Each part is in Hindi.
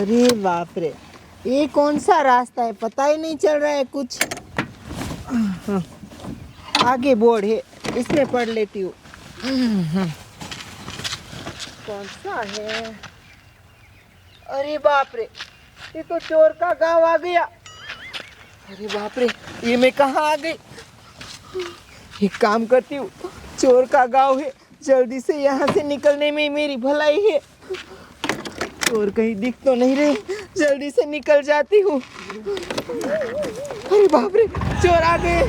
अरे बाप रे, ये कौन सा रास्ता है, पता ही नहीं चल रहा है कुछ। आगे बोर्ड है, इसमें पढ़ लेती हूँ। कौन सा है? अरे बाप रे, ये तो चोर का गांव आ गया। अरे बाप रे, ये मैं कहाँ आ गई? एक काम करती हूँ, चोर का गांव है, जल्दी से यहाँ से निकलने में मेरी भलाई है। चोर कहीं दिख तो नहीं रहे, जल्दी से निकल जाती हूँ। अरे बाप रे, चोर आ गए।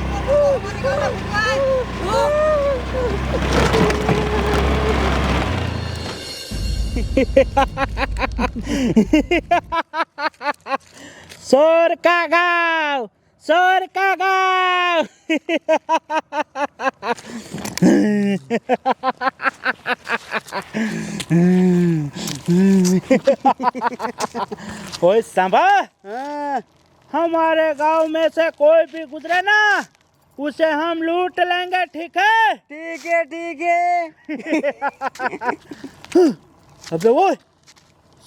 चोर का गाँव, चोर का गाँव। ओए सांबा, हमारे गांव में से कोई भी गुजरे ना, उसे हम लूट लेंगे, ठीक है? ठीक है ठीक है। अबे वो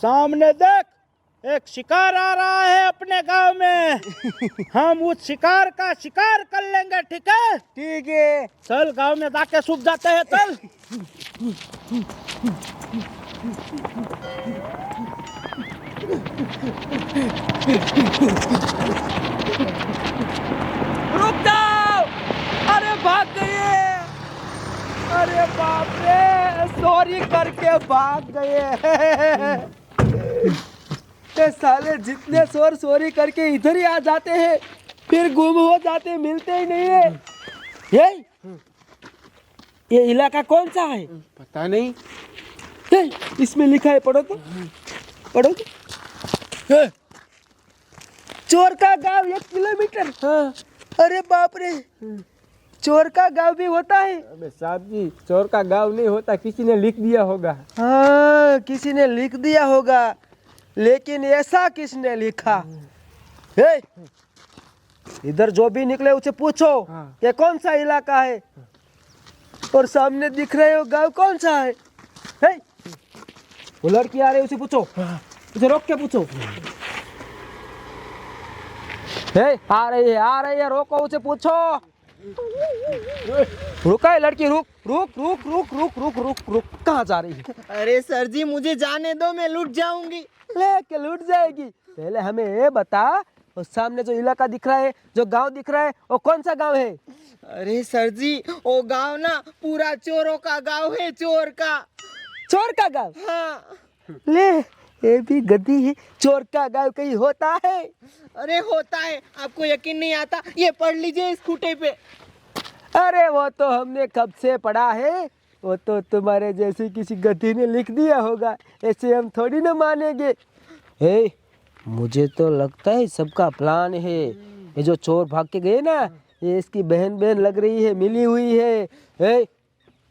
सामने देख, एक शिकार आ रहा है अपने गांव में। हम उस शिकार का शिकार कर लेंगे, ठीक है? ठीक है। चल गांव में जाके छुप जाते हैं, चल। रुक जाओ, अरे भाग गए। अरे बाप रे, चोरी करके भाग गए। ये साले जितने चोर चोरी करके इधर ही आ जाते हैं, फिर गुम हो जाते, मिलते ही नहीं है। ये इलाका कौन सा है? पता नहीं। इसमें लिखा है, पढ़ो तो, पढ़ो तो। चोर का गांव 1 किलोमीटर। हाँ। अरे बाप रे, चोर का गांव भी होता है? अबे साहब जी, चोर का गांव नहीं होता, किसी ने लिख दिया होगा। हाँ, किसी ने लिख दिया होगा, लेकिन ऐसा किसने लिखा? हे, इधर जो भी निकले उसे पूछो कि कौन सा इलाका है, और सामने दिख रहे हो गांव कौन सा है? हे, वो लड़की आ रही है, उसे पूछो, उसे रोक के पूछो। हे, आ रही है, रोको, उसे पूछो। रुका है लड़की, रुक रुक रुक रुक रुक रुक रुक रुक, कहाँ जा रही है? अरे सर जी, मुझे जाने दो, मैं लूट जाऊंगी। लेके लूट जाएगी? पहले हमें ये बता, और सामने जो इलाका दिख रहा है, जो गांव दिख रहा है, वो कौन सा गांव है? अरे सर जी, वो गांव ना पूरा चोरों का गांव है, चोर का। चोर का गांव? हाँ। ले, ये भी गधी है, चोर का गांव कहीं होता है? अरे होता है, आपको यकीन नहीं आता? ये पढ़ लीजिए इस खूटे पे। अरे वो तो हमने कब से पढ़ा है, वो तो तुम्हारे जैसे किसी गधी ने लिख दिया होगा, ऐसे हम थोड़ी ना मानेंगे। हे, मुझे तो लगता है सबका प्लान है। ये जो चोर भाग के गए ना, ये इसकी बहन लग रही है, मिली हुई है। हे,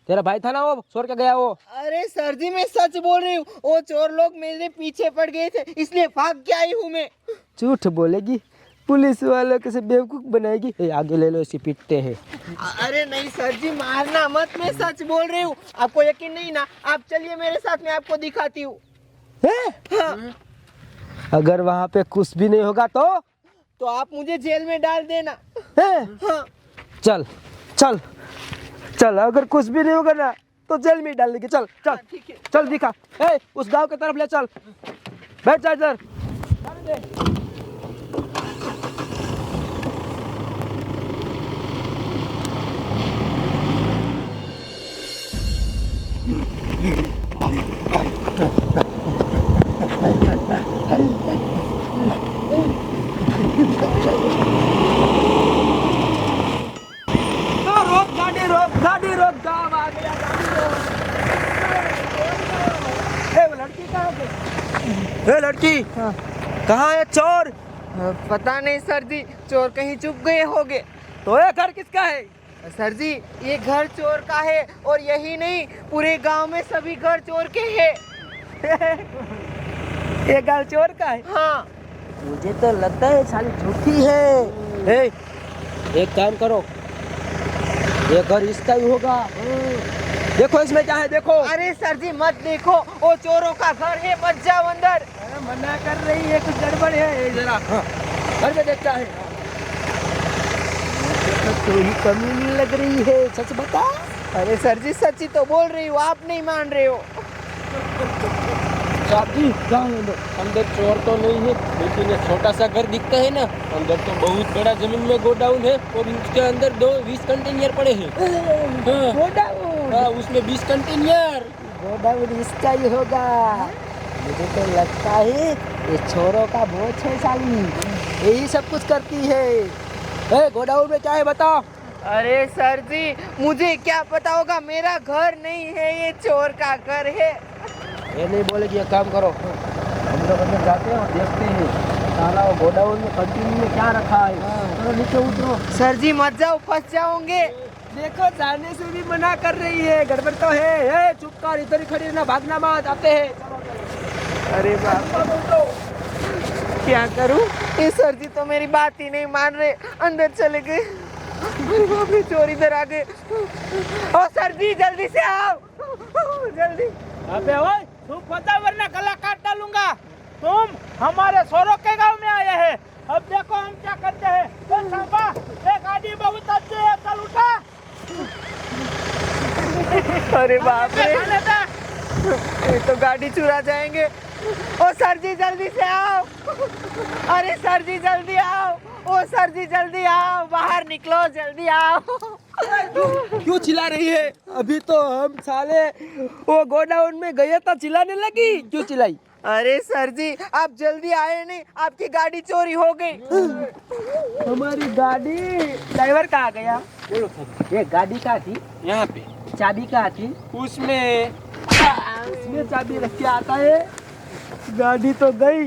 तेरा भाई था ना वो चोर के गया वो? अरे सर जी, मैं सच बोल रही हूँ, वो चोर लोग मेरे पीछे पड़ गए थे, इसलिए भाग के आई हूँ मैं। झूठ बोलेगी, पुलिस वालों के से बेवकूफ बनाएगी। ए, आगे ले लो, इसे पीटते हैं। अरे नहीं सर जी, मारना मत, मैं सच बोल रही हूँ। आपको यकीन नहीं ना? आप चलिए मेरे साथ, मैं आपको दिखाती हूँ। हाँ। अगर वहाँ पे कुछ भी नहीं होगा तो आप मुझे जेल में डाल देना। हाँ। चल चल चल, अगर कुछ भी नहीं होगा ना तो जेल में डाल देंगे। चल चल ठीक है। चल, दिखा। ए, उस गांव की तरफ ले चल, बैठ जा इधर। रोक गाड़ी रोक, गाँव आ गया, गाड़ी रोक। ए, वो लड़की कहाँ गई? ए, लड़की कहाँ है? चोर? पता नहीं सर जी, चोर कहीं चुप गए होंगे। तो ये घर किसका है? सर जी, ये घर चोर का है, और यही नहीं, पूरे गांव में सभी घर चोर के हैं। ये घर चोर का है? हाँ। मुझे तो लगता है साली झूठी है। ए, एक काम करो, ये घर इसका ही होगा। देखो इसमें क्या है, देखो। अरे सर जी मत देखो, वो चोरों का घर है, मत जाओ अंदर। मना कर रही है, कुछ गड़बड़ है जरा। हाँ, घर में देखता है। तो ही कमी नहीं लग रही है, सच बता। अरे सर जी सच ही तो बोल रही हूँ, आप नहीं मान रहे हो। साथी जाओ अंदर। अंदर चोर तो नहीं है, लेकिन ये छोटा सा घर दिखता है ना, अंदर तो बहुत बड़ा जमीन में गोडाउन है और उसके अंदर 20 कंटेनर पड़े हैं। हाँ, गोडाउन? हाँ, उसमें 20 कंटेनर। गोडाउन इसका ही होगा। मुझे तो लगता है ये छोरों का बहुत है साली, यही सब कुछ करती है। गोडाउन में क्या है बताओ। अरे सर जी मुझे क्या पता होगा, मेरा घर नहीं है, ये चोर का घर है। ये नहीं बोलेगी, एक काम करो, हम लोग अंदर जाते हैं और देखते हैं साला वो गोडाउन में कंटेनर में क्या रखा है। चलो नीचे उतरो। सर जी मत जाओ, फंस जाओगे। देखो जाने से भी मना कर रही है, गड़बड़ तो है। चुप कर, इधर ही खड़ी रहना, भागना मत, आते हैं। अरे बाप, क्या करूं, ये सर जी तो मेरी बात ही नहीं मान रहे, अंदर चले गए। अरे बाप रे, चोर इधर आ गए। ओ सर जी जल्दी से आओ, जल्दी। अबे ओए, तुम पता वरना गला काट डालूंगा। तुम हमारे सोरो के गांव में आए हैं, अब देखो हम क्या करते हैं। चल साहबा, ये गाड़ी बहुत अच्छी है, चल उठा। अरे बाप रे, ये तो गाड़ी चुरा जाएंगे। ओ सर जी जल्दी से आओ, अरे सर जी जल्दी आओ, ओ सर जी जल्दी आओ, बाहर निकलो, जल्दी आओ। क्यों चिल्ला रही है? अभी तो हम साले वो गोडाउन में गए तो चिल्लाने लगी। क्यों चिल्लाई? अरे सर जी आप जल्दी आए नहीं, आपकी गाड़ी चोरी हो गई। हमारी गाड़ी, ड्राइवर कहाँ गया? ये गाड़ी कहाँ थी? यहाँ पे चाबी कहाँ थी? उसमें चाबी रख के आता है। गाड़ी तो गई।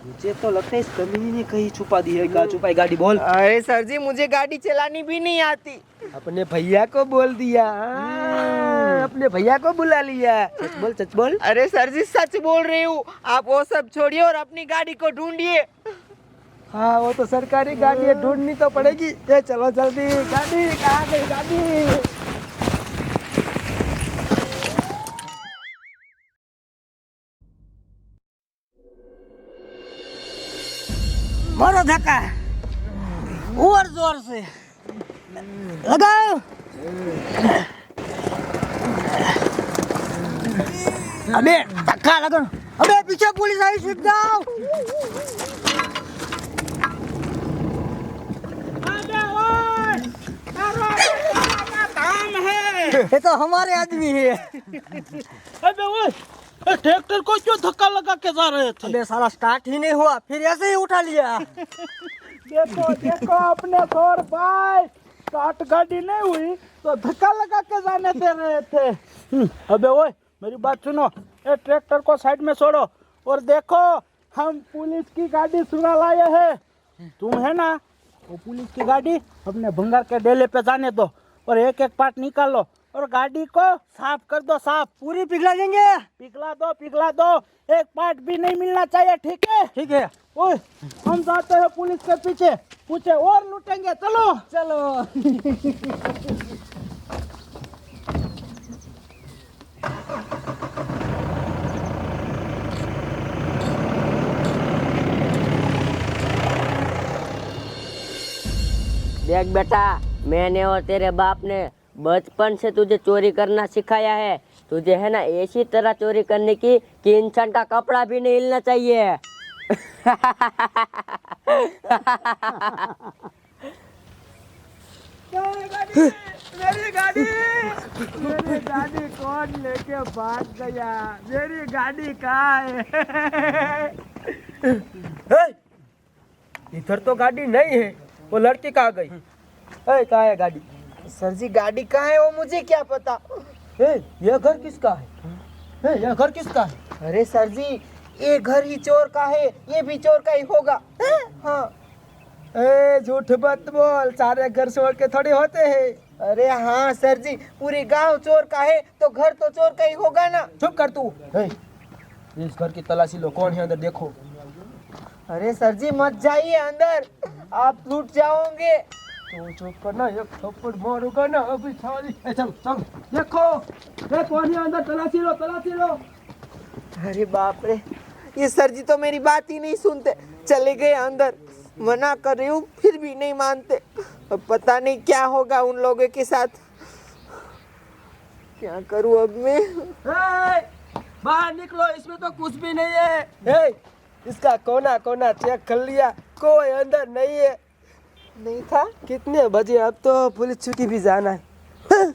मुझे तो लगता है इस कमीने ने कहीं छुपा दी है। कहाँ छुपाई गाड़ी? बोल। अरे सर जी मुझे गाड़ी चलानी भी नहीं आती। अपने भैया को बोल दिया। अपने भैया को बुला लिया। सच बोल, सच बोल। अरे सर जी सच बोल रही हूँ, आप वो सब छोड़िए और अपनी गाड़ी को ढूंढिए। हाँ, वो तो सरकारी गाड़ी है, ढूंढनी तो पड़ेगी। ये चलो जल्दी, गाड़ी कहाँ गई? गाड़ी मारो धक्का और जोर से लगाओ। अबे धक्का लगा, अबे पीछे पुलिस आई, सीट जाओ। अबे ओए, क्या काम है? ये तो हमारे आदमी है। अबे ओए, ट्रैक्टर को क्यों धक्का लगा के जा रहे थे? अबे साला स्टार्ट ही नहीं हुआ, फिर ऐसे ही उठा लिया। देखो देखो अपने सौर भाई, स्टार्ट गाड़ी नहीं हुई तो धक्का लगा के जाने दे रहे थे। अबे ओए मेरी बात सुनो, ये ट्रैक्टर को साइड में छोड़ो और देखो हम पुलिस की गाड़ी सुरा लाए हैं। तुम है ना, वो पुलिस की गाड़ी अपने भंगार के डेले पे जाने दो और एक एक पार्ट निकाल लो और गाड़ी को साफ कर दो, साफ पूरी पिघला देंगे। पिघला दो, एक पार्ट भी नहीं मिलना चाहिए, ठीक है? ठीक है। ओए हम जाते हैं पुलिस के पीछे, पूछे और लूटेंगे, चलो चलो। देख बेटा, मैंने और तेरे बाप ने बचपन से तुझे चोरी करना सिखाया है। तुझे है ना ऐसी तरह चोरी करने की कि इंसान का कपड़ा भी नहीं हिलना चाहिए। मेरी गाड़ी कौन लेके भाग गया? मेरी गाड़ी कहाँ है? इधर तो गाड़ी नहीं है, वो लड़की कहाँ गई? कहाँ है गाड़ी? सर जी गाड़ी कहाँ है वो मुझे क्या पता। ये घर किसका है? ये घर किसका है? अरे सर जी ये घर ही चोर का है, ये भी चोर का ही होगा। हाँ। झूठ मत बोल, सारे घर चोर के थोड़ी होते हैं। अरे हाँ सर जी, पूरे गांव चोर का है तो घर तो चोर का ही होगा ना। चुप कर तू। इस घर की तलाशी लो, कौन है अंदर देखो। अरे सर जी मत जाइए अंदर, आप लूट जाओगे। तो चुप करना, एक थप्पड़ मारूंगा ना अभी साली। चल चल देखो, कौन है अंदर, तलाशी लो। अरे बाप रे, ये सर जी तो मेरी बात ही नहीं सुनते, चले गए अंदर। मना कर रही हूँ फिर भी नहीं मानते। अब पता नहीं क्या होगा उन लोगों के साथ। क्या करूँ अब मैं? बाहर निकलो, इसमें तो कुछ भी नहीं है। हे, इसका कोना कोना चेक कर लिया, कोई अंदर नहीं है। नहीं था? कितने बजे? अब तो पुलिस छुट्टी भी जाना है।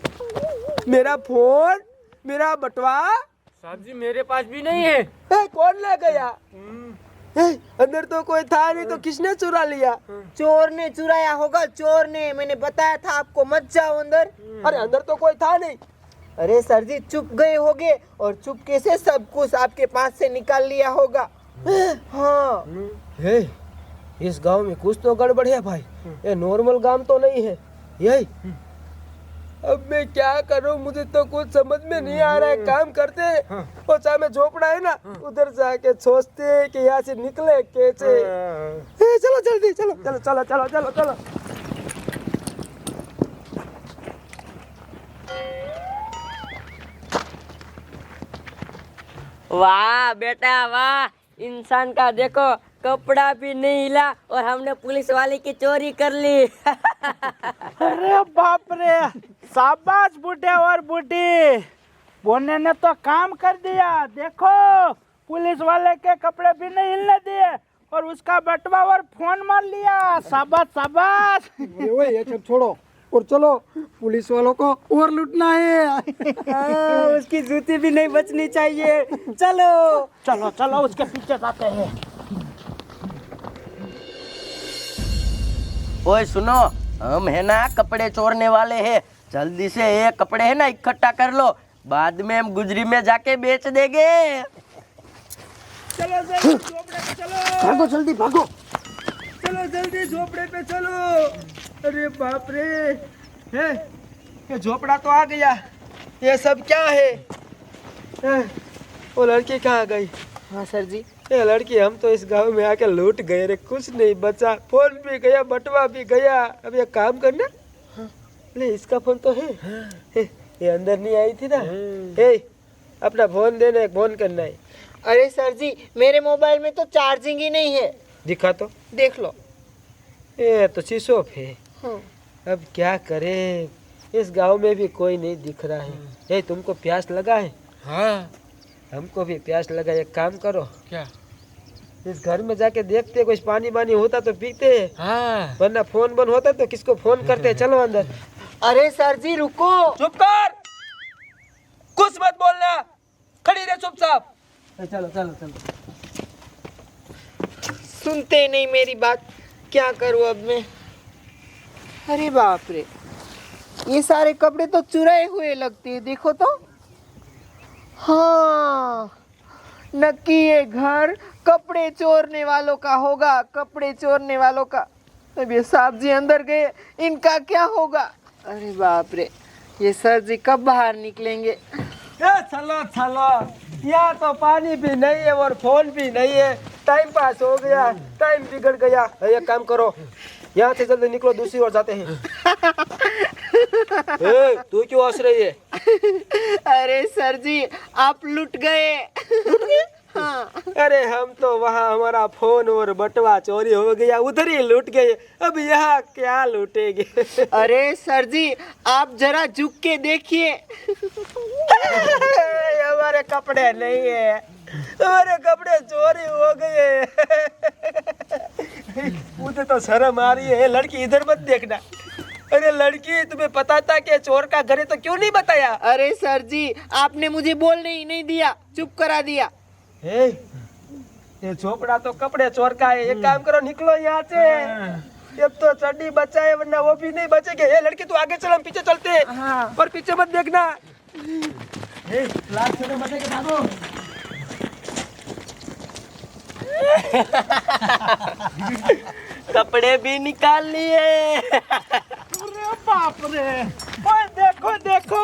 मेरा फोन, मेरा बटवा साहब जी मेरे पास भी नहीं है। कौन ले गया? अंदर तो कोई था नहीं, तो किसने चुरा लिया? चोर ने चुराया होगा, चोर ने। मैंने बताया था आपको मत जाओ अंदर। अरे अंदर तो कोई था नहीं। अरे सर जी चुप गए होगे और चुपके से सब कुछ आपके पास से निकाल लिया होगा। हाँ। हे, इस गांव में कुछ तो गड़बड़ है भाई। ये नॉर्मल गांव तो नहीं है। यही अब मैं क्या करूं, मुझे तो कुछ समझ में नहीं आ रहा है। काम करते हैं और चाहे में झोपड़ा है ना, उधर जाके सोचते हैं कि यहाँ से निकले कैसे। चलो जल्दी, चलो चलो चलो चलो चलो चलो। वाह बेटा वाह, इंसान का देखो कपड़ा भी नहीं हिला और हमने पुलिस वाले की चोरी कर ली। अरे बाप रे, शाबाश बूढ़े और बूढ़ी, बोने ने तो काम कर दिया। देखो पुलिस वाले के कपड़े भी नहीं हिलने दिए और उसका बटवा और फोन मार लिया। शाबाश शाबाश। ओए ये सब छोड़ो और चलो, पुलिस वालों को और लूटना है। उसकी जूती भी नहीं बचनी चाहिए। चलो चलो चलो उसके पीछे जाते हैं। ओए सुनो, हम है ना कपड़े चोरने वाले हैं। जल्दी से ये कपड़े है ना इकट्ठा कर लो, बाद में हम गुजरी में जाके बेच देंगे। चलो जल्दी झोपड़े पे चलो, भागो जल्दी भागो। चलो जल्दी झोपड़े पे चलो। अरे बाप रे, है ये झोपड़ा तो आ गया। ये सब क्या है? वो लड़की कहाँ गई? हाँ सर जी। ये लड़की, हम तो इस गांव में आके लूट गए रे, कुछ नहीं बचा। फोन भी गया, बटवा भी गया। अब ये काम करना। ले इसका फोन तो है। ये अंदर नहीं आई थी ना। अपना फोन देना है, फोन करना है। अरे सर जी मेरे मोबाइल में तो चार्जिंग ही नहीं है। दिखा तो, देख लो। ये तो स्विच ऑफ है। हाँ। अब क्या करें, इस गांव में भी कोई नहीं दिख रहा है। ये तुमको प्यास लगा है? हाँ हमको भी प्यास लगा। एक काम करो, क्या इस घर में जाके देखते, कुछ पानी वानी होता तो पीते। हाँ वरना फोन बंद होता तो किसको फोन करते। चलो अंदर। अरे सर जी रुको। चुप कर, कुछ मत बोलना, खड़ी रहे चुपचाप। चलो चलो चलो। सुनते नहीं मेरी बात, क्या करूँ अब मैं? अरे बाप रे, ये सारे कपड़े तो चुराए हुए लगते हैं। देखो तो। हाँ नक्की ये घर कपड़े चोरने वालों का होगा, कपड़े चोरने वालों का। अब ये साहब जी अंदर गए, इनका क्या होगा? अरे बाप रे, ये सर जी कब बाहर निकलेंगे? चलो चलो, यहाँ तो पानी भी नहीं है और फोन भी नहीं है। टाइम पास हो गया, टाइम बिगड़ गया। एक काम करो, यहाँ से जल्दी निकलो, दूसरी ओर जाते हैं। तू क्यों हंस रही है? अरे सर जी आप लुट गए। हाँ। अरे हम तो वहाँ हमारा फोन और बटवा चोरी हो गया, उधर ही लूट गए। अब यहाँ क्या लूटेंगे? अरे सर जी आप जरा झुक के देखिए। हमारे कपड़े नहीं है, हमारे कपड़े चोरी हो गए। मुझे तो शर्म आ रही है। लड़की इधर मत देखना। अरे लड़की, तुम्हें पता था कि चोर का घर है तो क्यों नहीं बताया? अरे सर जी आपने मुझे बोलने ही नहीं दिया, चुप करा दिया। ये झोपड़ा तो कपड़े चोर का है। एक काम करो, निकलो यहाँ से। अब तो चड्डी बचा है, वरना वो भी नहीं बचेंगे। ये लड़की तू आगे चल, हम पीछे चलते हैं। हाँ। और पीछे मत देखना। लास्ट में मत के भागो। कपड़े भी निकाल लिए। अरे बाप रे, ओए देखो देखो,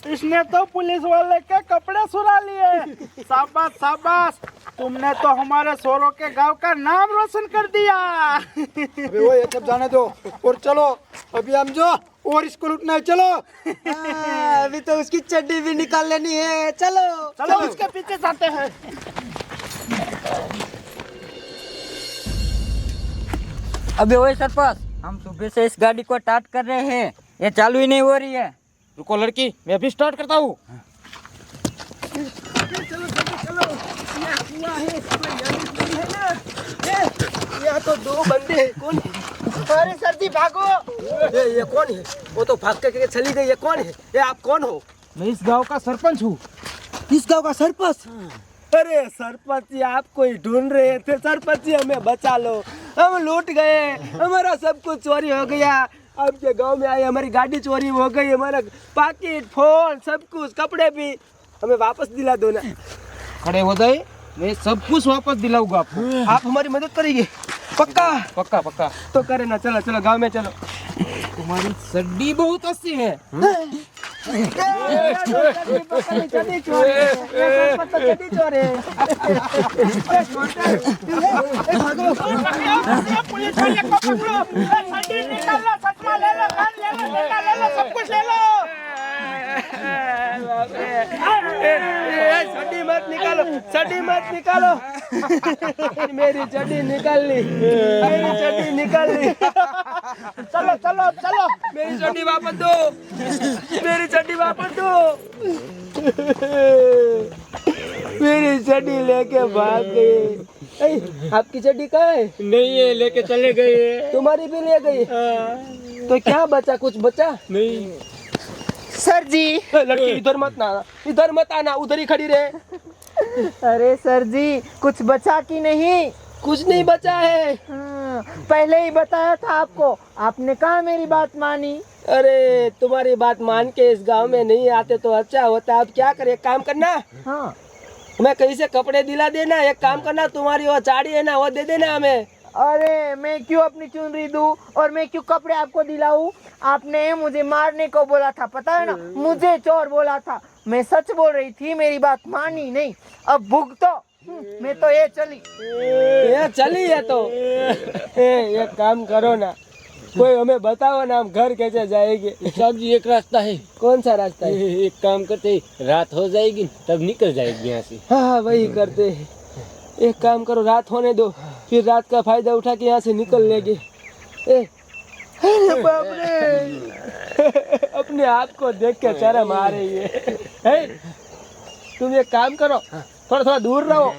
इसने तो पुलिस वाले के कपड़े चुरा लिए। शाबाश शाबाश, तुमने तो हमारे सोरो के गांव का नाम रोशन कर दिया। अबे वो ये सब जाने दो और चलो, अभी हम जो और इसको लूटना है। चलो। अभी तो उसकी चड्डी भी निकाल लेनी है। चलो चलो उसके पीछे जाते हैं। अबे ओए सरपंच, हम सुबह से इस गाड़ी को स्टार्ट कर रहे हैं, ये चालू ही नहीं हो रही है। रुको लड़की, मैं अभी स्टार्ट करता हूँ। यहाँ तो दो बंदे हैं, कौन है? अरे सर जी भागो। ये कौन है? वो तो भाग के चली गई। ये कौन है? ये आप कौन हो? मैं इस गांव का सरपंच हूँ। इस गांव का सरपंच? अरे सरपंच जी, आपको ही ढूंढ रहे थे। सरपंच जी, हमें बचा लो, हम लूट गए, हमारा सब कुछ चोरी हो गया। आपके गांव में आए, हमारी गाड़ी चोरी हो गई, हमारा पाकिट, फोन, सब कुछ, कपड़े भी, हमें वापस दिला दो ना। खड़े हो जाए, मैं सब कुछ वापस दिलाऊंगा आपको। आप हमारी मदद करेंगे? पक्का? पक्का पक्का। तो करे ना, चलो चलो गांव में चलो। तुम्हारी सड्डी बहुत अच्छी है। चड्डी चोर है। पुलिस वाले को पकड़ो, सड्डी निकालो, चश्मा ले लो, गन ले लो, डंडा ले लो, सब कुछ ले लो। चड्डी मत निकालो, चड्डी मत निकालो। मेरी चड्डी निकाल ली, मेरी चड्डी निकाल ली। चलो चलो चलो, मेरी चड्डी वापस दो, मेरी चड्डी वापस दो। मेरी चड्डी लेके भाग गई। आपकी चड्डी कहाँ है? नहीं है, लेके चले गए। तुम्हारी भी ले गई? तो क्या बचा? कुछ बचा नहीं। सर जी। लड़की इधर मत ना, इधर मत आना, उधर ही खड़ी रहे। अरे सर जी, कुछ बचा कि नहीं? कुछ नहीं बचा है। पहले ही बताया था आपको, आपने कहा मेरी बात मानी। अरे तुम्हारी बात मान के इस गांव में नहीं आते तो अच्छा होता। अब क्या करे, एक काम करना, हाँ, मैं कहीं से कपड़े दिला देना। एक काम करना, तुम्हारी वो साड़ी है ना, वो दे देना हमें। अरे मैं क्यों अपनी चुनरी दूं और मैं क्यों कपड़े आपको दिलाऊं? आपने मुझे मारने को बोला था, पता है ना, मुझे चोर बोला था। मैं सच बोल रही थी, मेरी बात मानी नहीं। अब भुगतो। मैं तो ये चली। ये चली है तो एक काम करो ना, कोई हमें बताओ ना, हम घर कैसे जाएंगे? साहब जी, एक रास्ता है। कौन सा रास्ता है? एक काम करते, रात हो जाएगी तब निकल जाएगी यहाँ से। हाँ वही करते हैं। एक काम करो, रात होने दो, फिर रात का फायदा उठा के यहाँ से निकल लेंगे। अरे बाप रे, अपने आप को देख के शर्म आ रही है। तुम एक काम करो, थोड़ा थोड़ा दूर रहो,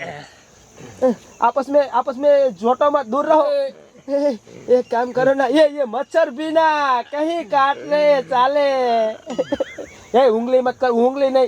आपस में झोटो मत, दूर रहो। एक काम करो ना, ये मच्छर भी ना कहीं काट ले चाले। उंगली मत कर, उंगली नहीं।